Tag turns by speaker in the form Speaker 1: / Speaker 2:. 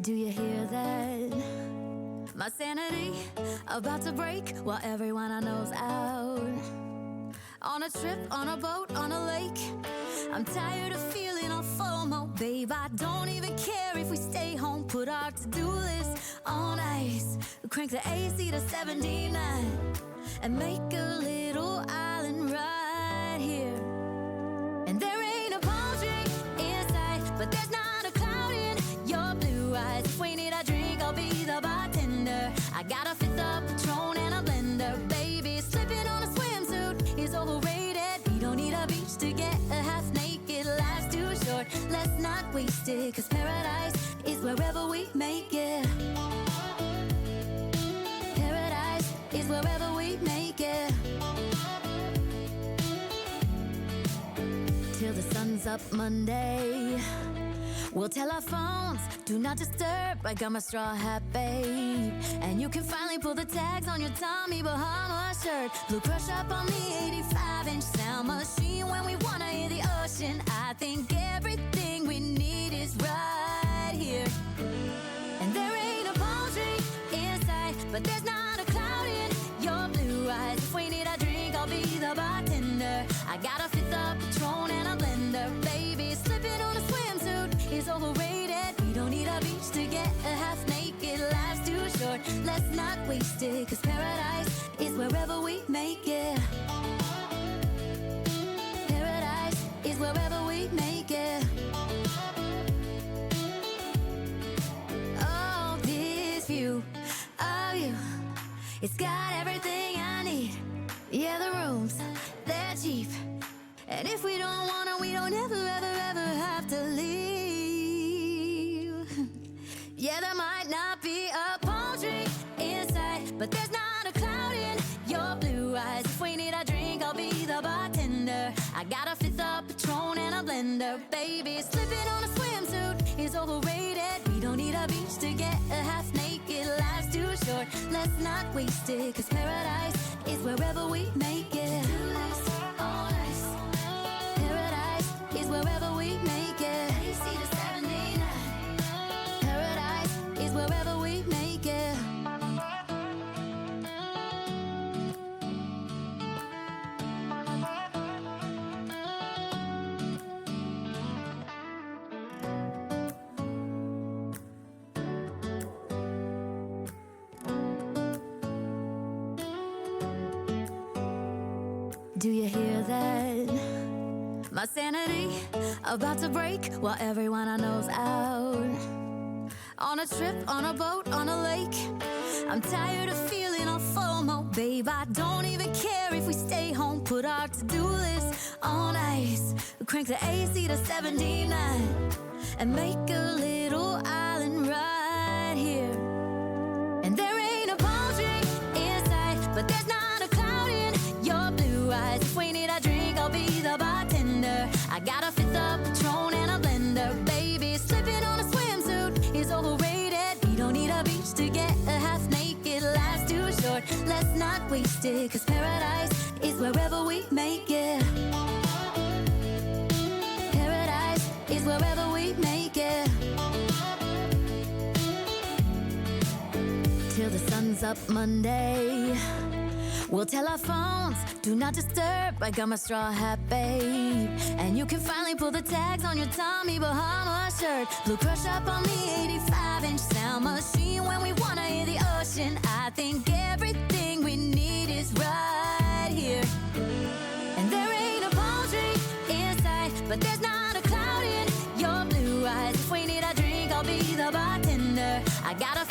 Speaker 1: Do you hear that? My sanity about to break while everyone I know's out. On a trip, on a boat, on a lake. I'm tired of feeling all FOMO, babe. I don't even care if we stay home. Put our to-do list on ice. Crank the AC to 79 and make a little island right here. And there ain't a palm tree in sight, but there's not a cloud in your blue eyes. If we need a drink, I'll be the bartender. I got a fifth of Patron and a blender, baby. Slipping on a swimsuit is overrated. We don't need a beach to get a half naked. Life's too short, let's not waste it, 'cause paradise is wherever we make it. Paradise is wherever we make it. Till the sun's up Monday, we'll tell our phones, do not disturb. I got my straw hat, babe. And you can finally pull the tags on your Tommy Bahama shirt. Blue crush up on the 85-inch sound machine. When we wanna hear the ocean, I think everything we need is right here. And there ain't a palm tree in sight, but there's not a cloud in your blue eyes. If we need a drink, I'll be the bartender. I got a fifth of Patron and a blender, baby. Slipping on a swimsuit is overrated. We don't need a beach to get a half naked. Life's too short, let's not waste it, 'cause paradise is wherever we make it. Paradise is wherever we make it. Oh, this view of you, it's got everything I need. Yeah, the rooms, they're cheap. And if we don't wanna, we don't ever, ever, ever have to leave. Yeah, there might not be a palm tree in sight, but there's not a cloud in your blue eyes. If we need a drink, I'll be the bartender. I got a fifth of Patron and a blender, baby. Slipping on a swimsuit is overrated. We don't need a beach to get a half naked. Life's too short, let's not waste it, 'cause paradise is wherever we make it. All nice. Paradise is wherever we make it. AC to 79. Paradise is wherever we make it. Do you hear that? My sanity about to break while everyone I know's out. On a trip, on a boat, on a lake. I'm tired of feeling all FOMO, babe. I don't even care if we stay home. Put our to-do list on ice. Crank the AC to 79 and make a little island right here. And there ain't a palm tree in sight, but there's not a cloud in your blue eyes. If we need a drink, I'll be the bartender. I got a fifth of Patron and a blender, baby. Slipping on a swimsuit is overrated. We don't need a beach to get a half naked. Life's too short, let's not waste it, 'cause paradise is wherever we make it. Paradise is wherever we make it. Till the sun's up Monday, we'll tell our phones, do not disturb. I got my straw hat, babe. And you can finally pull the tags on your Tommy Bahama shirt. Blue crush up on the 85-inch sound machine. When we wanna hear the ocean, I think everything we need is right here. And there ain't a palm tree in sight, but there's not a cloud in your blue eyes. If we need a drink, I'll be the bartender. I got a